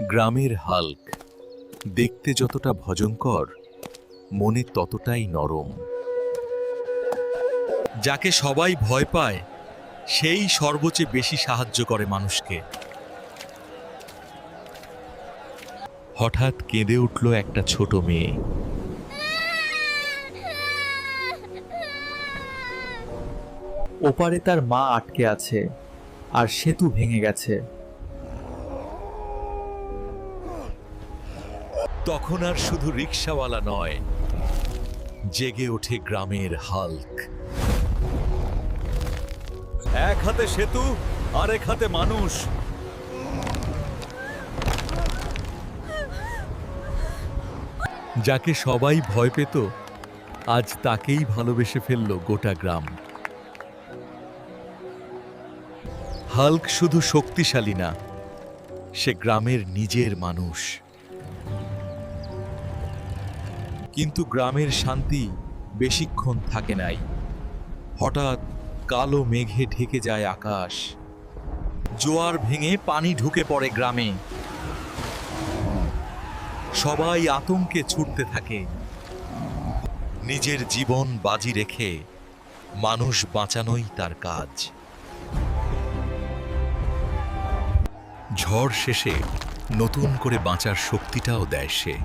গ্রামের হাল্ক দেখতে যতটা ভয়ঙ্কর, মনে ততটাই নরম। যাকে সবাই ভয় পায়, সেই সর্বচেয়ে বেশি সাহায্য করে মানুষকে। হঠাৎ কেঁদে উঠল একটা ছোট মেয়ে। ওপারে তার মা আটকে আছে, আর সেতু ভেঙে গেছে। তখন আর শুধু রিকশাওয়ালা নয়, জেগে ওঠে গ্রামের হাল্ক। এক হাতে সেতু, আরেক হাতে মানুষ। যাকে সবাই ভয় পেত, আজ তাকেই ভালোবেসে ফেলল গোটা গ্রাম। হাল্ক শুধু শক্তিশালী না, সে গ্রামের নিজের মানুষ। কিন্তু গ্রামের শান্তি বেশিক্ষণ থাকে নাই। হঠাৎ কালো মেঘে ঢেকে যায় আকাশ। জোয়ার ভেঙে পানি ঢুকে পড়ে গ্রামে। সবাই আতঙ্কে ছুটতে থাকে। নিজের জীবন বাজি রেখে মানুষ বাঁচানোই তার কাজ। ঝড় শেষে নতুন করে বাঁচার শক্তিটাও দেয় সে।